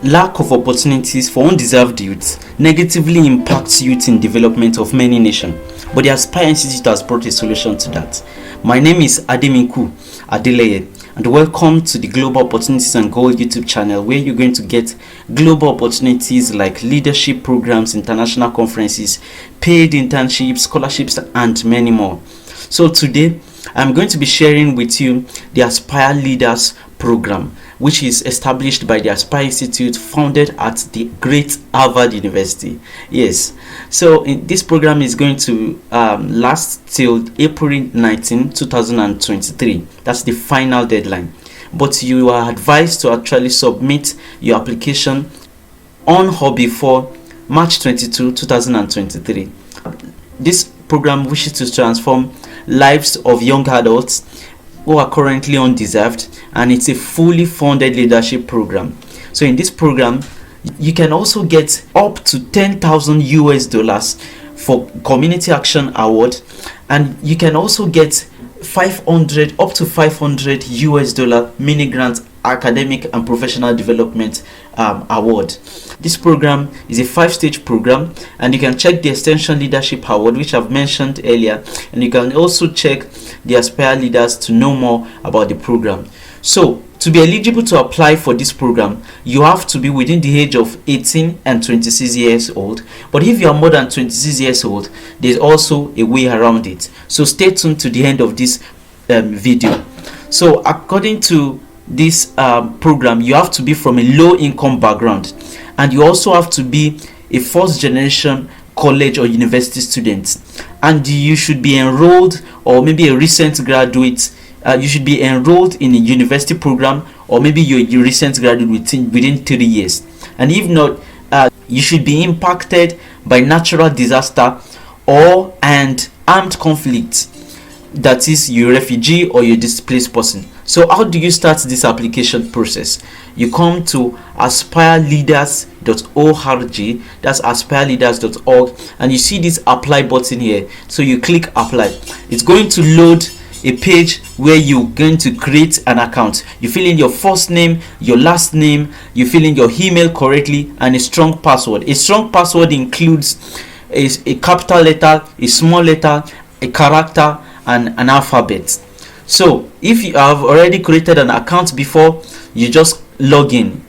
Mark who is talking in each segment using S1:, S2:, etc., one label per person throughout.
S1: lack of opportunities for undeserved youth negatively impacts youth in development of many nations, but the Aspire Institute has brought a solution to that. My name is Ademinku Adeleye, and welcome to the Global Opportunities and Goal YouTube channel, where you're going to get global opportunities like leadership programs, international conferences, paid internships, scholarships, and many more. So today, I'm going to be sharing with you the Aspire Leaders program, which is established by the Aspire Institute, founded at the great Harvard University. Yes, so this program is going to last till April 19, 2023. That's the final deadline. But you are advised to actually submit your application on or before March 22, 2023. This program wishes to transform lives of young adults who are currently undeserved, and it's a fully funded leadership program. So in this program, you can also get up to $10,000 for community action award, and you can also get up to $500 mini grant academic and professional development award. This program is a 5-stage program, and you can check the Extension Leadership Award, which I've mentioned earlier, and you can also check the Aspire Leaders to know more about the program. So to be eligible to apply for this program, you have to be within the age of 18 and 26 years old. But if you are more than 26 years old, there's also a way around it. So stay tuned to the end of this video. So according to this program, you have to be from a low income background, and you also have to be a first generation college or university student, and you should be enrolled, or maybe a recent graduate. You should be enrolled in a university program, or maybe you're a recent graduate within 3 years. And if not, you should be impacted by natural disaster and armed conflict, that is, you're a refugee or you're a displaced person. So how do you start this application process? You come to aspireleaders.org, that's aspireleaders.org, and you see this apply button here. So you click apply. It's going to load a page where you're going to create an account. You fill in your first name, your last name, you fill in your email correctly, and a strong password. A strong password includes a capital letter, a small letter, a character, and an alphabet. So if you have already created an account before, you just log in.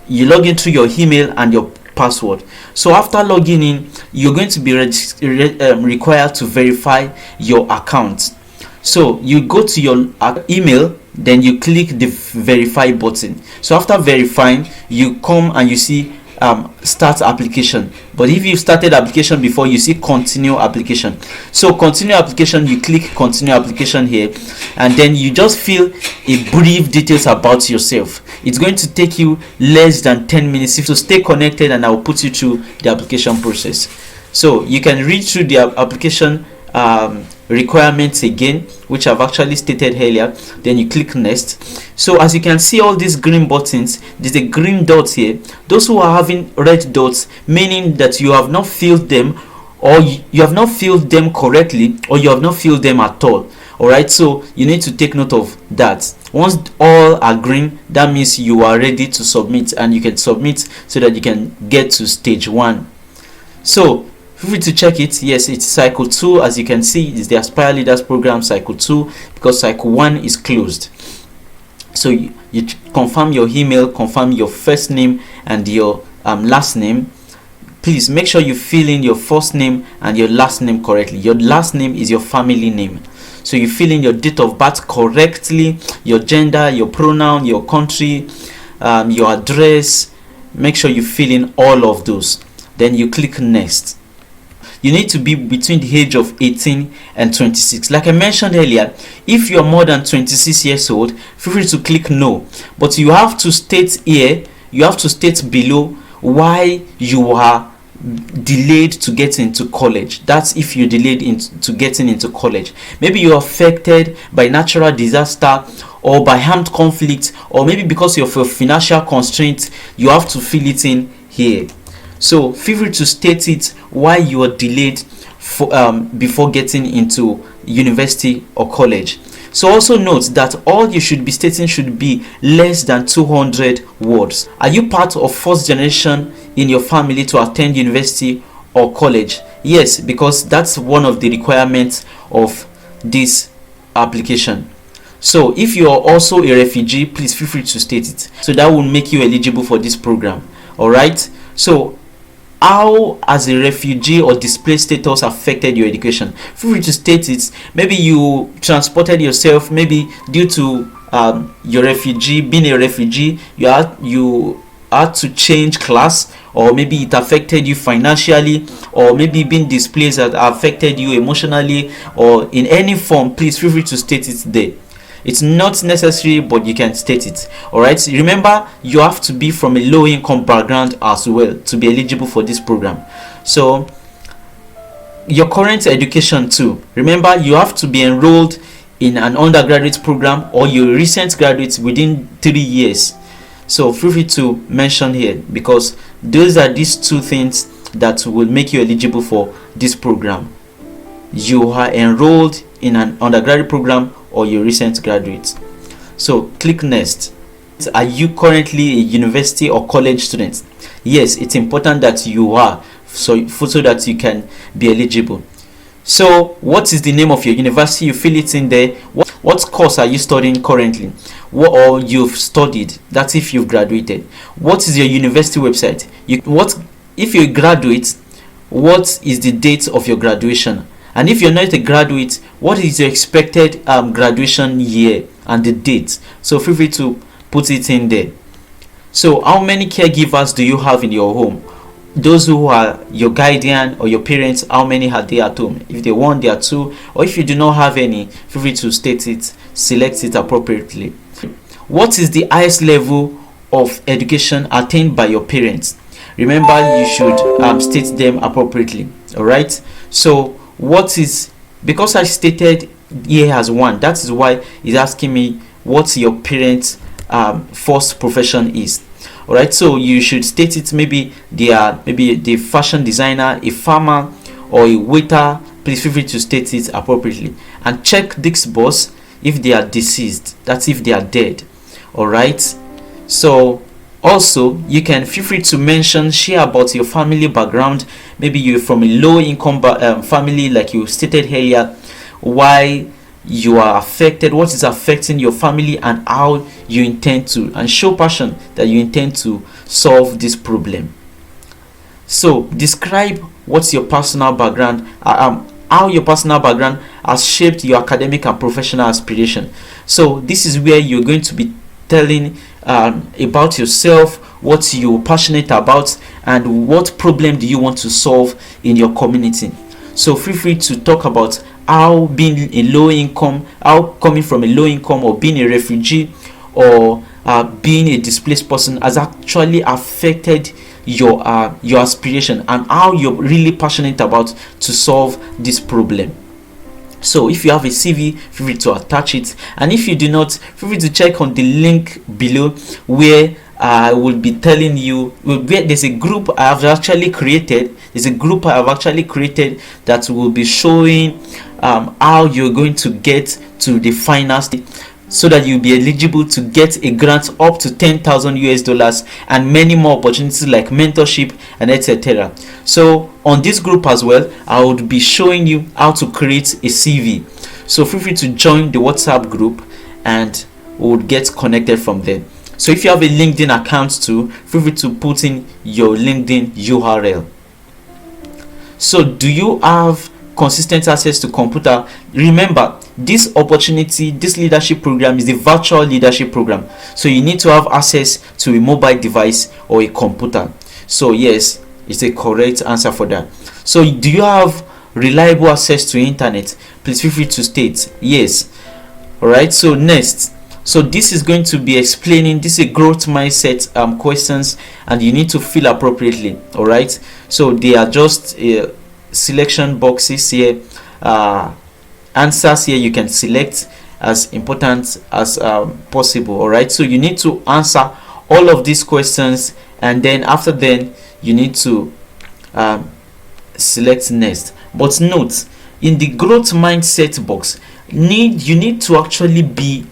S1: You log in through your email and your password. So after logging in, you're going to be required to verify your account. So you go to your email, then you click the verify button. So after verifying, you come and you see start application. But if you started application before, you see continue application. So continue application, you click continue application here, and then you just fill a brief details about yourself. It's going to take you less than 10 minutes. So stay connected, and I'll put you through the application process. So you can read through the application requirements again, which I've actually stated earlier. Then you click next. So as you can see, all these green buttons, there's a green dot here. Those who are having red dots, meaning that you have not filled them, or you have not filled them correctly, or you have not filled them at all. All right, so you need to take note of that. Once all are green, that means you are ready to submit, and you can submit so that you can get to stage 1. So feel free to check it. Yes, it's cycle 2. As you can see, it's the Aspire Leaders program cycle 2, because cycle 1 is closed. So you confirm your email, confirm your first name and your last name. Please make sure you fill in your first name and your last name correctly. Your last name is your family name. So you fill in your date of birth correctly, your gender, your pronoun, your country, your address. Make sure you fill in all of those. Then you click next. You need to be between the age of 18 and 26. Like I mentioned earlier, if you are more than 26 years old, feel free to click no. But you have to state here, you have to state below why you are delayed to get into college. That's if you're delayed into getting into college. Maybe you're affected by natural disaster, or by armed conflict, or maybe because of your financial constraints. You have to fill it in here. So feel free to state it why you are delayed before getting into university or college. So also note that all you should be stating should be less than 200 words. Are you part of first generation in your family to attend university or college? Yes, because that's one of the requirements of this application. So if you are also a refugee, please feel free to state it, so that will make you eligible for this program. All right, so how has a refugee or displaced status affected your education? Feel free to state it. Maybe you transported yourself, maybe due to your refugee being a refugee, you had to change class, or maybe it affected you financially, or maybe being displaced that affected you emotionally, or in any form. Please feel free to state it there. It's not necessary, but you can state it. All right, remember, you have to be from a low income background as well to be eligible for this program. So your current education too, remember, you have to be enrolled in an undergraduate program or your recent graduate within 3 years. So feel free to mention here, because those are these two things that will make you eligible for this program. You are enrolled in an undergraduate program or your recent graduate. So click next. Are you currently a university or college student? Yes, it's important that you are, so that you can be eligible. So what is the name of your university? You fill it in there. What course are you studying currently, or you've studied? That's if you've graduated. What is your university website? If you're a graduate, what is the date of your graduation? And if you're not a graduate, what is your expected graduation year and the date? So feel free to put it in there. So how many caregivers do you have in your home? Those who are your guardian or your parents, how many are they at home? If they one, they are two, or if you do not have any, feel free to state it, select it appropriately. What is the highest level of education attained by your parents? Remember, you should state them appropriately. All right, so what is, because I stated here as one, that is why it's asking me what your parents first profession is. All right, so you should state it. Maybe they are the fashion designer, a farmer, or a waiter. Please feel free to state it appropriately, and check this box if they are deceased, that's if they are dead. All right, so also you can feel free to share about your family background. Maybe you're from a low income family, like you stated here, why you are affected, what is affecting your family, and how you intend to, and show passion that you intend to solve this problem. So describe what's your personal background, how your personal background has shaped your academic and professional aspiration. So this is where you're going to be telling about yourself, what you're passionate about, and what problem do you want to solve in your community. So feel free to talk about how being a low income, how coming from a low income, or being a refugee, or being a displaced person has actually affected your aspiration, and how you're really passionate about to solve this problem. So if you have a CV, feel free to attach it, and if you do not, feel free to check on the link below, where I will be telling you, there's a group I have actually created. There's a group I have actually created that will be showing how you're going to get to the final stage, so that you'll be eligible to get a grant up to $10,000 and many more opportunities like mentorship and etc. So on this group as well, I would be showing you how to create a CV. So feel free to join the WhatsApp group, and we'll get connected from there. So if you have a LinkedIn account too, feel free to put in your LinkedIn URL. So do you have consistent access to computer? Remember, this opportunity, this leadership program is the virtual leadership program, so you need to have access to a mobile device or a computer. So yes, it's a correct answer for that. So do you have reliable access to internet? Please feel free to state yes. All right, so next, so this is going to be explaining, this is a growth mindset questions, and you need to fill appropriately. All right, so they are just selection boxes here, answers here you can select as important as possible. All right, so you need to answer all of these questions, and then after then you need to select next. But note, in the growth mindset box, you need to actually be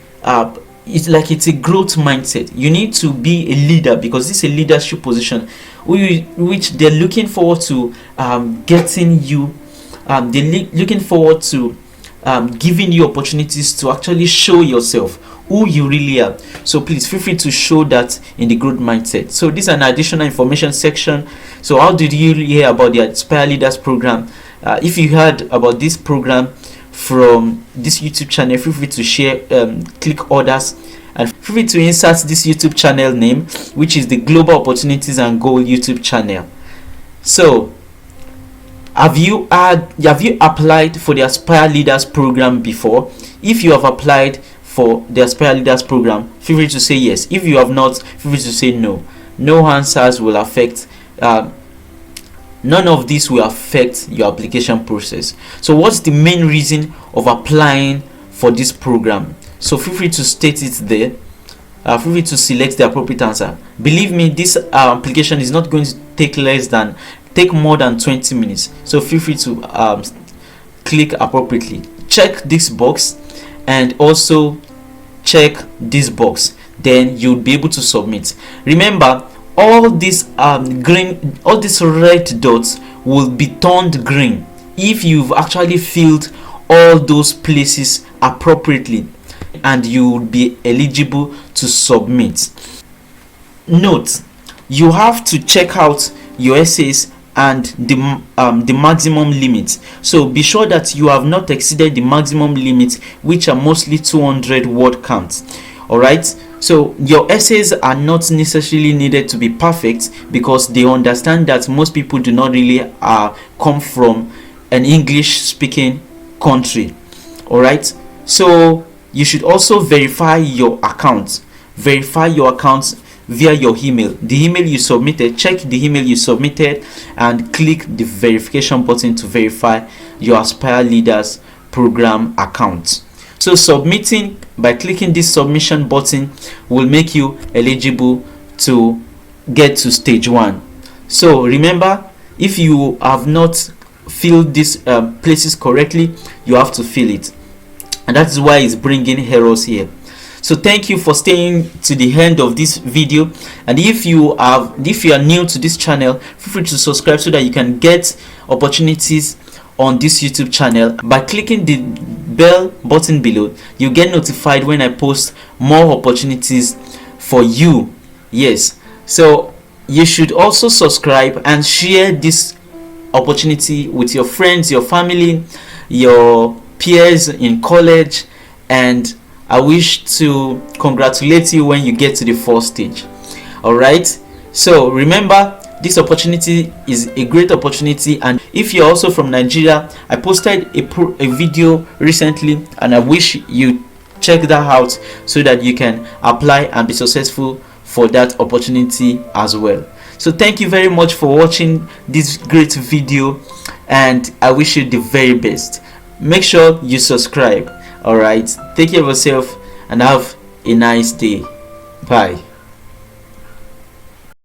S1: it's like it's a growth mindset. You need to be a leader, because this is a leadership position which they're looking forward to getting you. They're looking forward to giving you opportunities to actually show yourself who you really are. So please feel free to show that in the growth mindset. So this is an additional information section. So how did you hear about the Aspire Leaders program? If you heard about this program from this YouTube channel, feel free to share, click others, and feel free to insert this YouTube channel name, which is the Global Opportunities and Goal YouTube channel. So have you applied for the Aspire Leaders program before? If you have applied for the Aspire Leaders program, feel free to say yes. If you have not, feel free to say no. No answers will affect none of this will affect your application process. So what's the main reason of applying for this program? So feel free to state it there. Feel free to select the appropriate answer. Believe me, this application is not going to take more than 20 minutes. So feel free to click appropriately. Check this box and also check this box, then you'll be able to submit. Remember, all these red dots will be turned green if you've actually filled all those places appropriately, and you will be eligible to submit. Note, you have to check out your essays and the maximum limit. So be sure that you have not exceeded the maximum limit, which are mostly 200 word counts. All right, so your essays are not necessarily needed to be perfect, because they understand that most people do not really come from an English speaking country. All right, so you should also verify your account via your email. The email you submitted, check the email you submitted and click the verification button to verify your Aspire Leaders program account. So submitting by clicking this submission button will make you eligible to get to stage 1. So remember, if you have not filled these places correctly, you have to fill it, and that is why it's bringing errors here. So thank you for staying to the end of this video, and if you are new to this channel, feel free to subscribe so that you can get opportunities on this YouTube channel. By clicking the bell button below, you get notified when I post more opportunities for you. Yes, so you should also subscribe and share this opportunity with your friends, your family, your peers in college, and I wish to congratulate you when you get to the first stage. All right, so remember, this opportunity is a great opportunity, and if you're also from Nigeria, I posted a video recently, and I wish you check that out so that you can apply and be successful for that opportunity as well. So thank you very much for watching this great video, and I wish you the very best. Make sure you subscribe. All right, take care of yourself and have a nice day. Bye.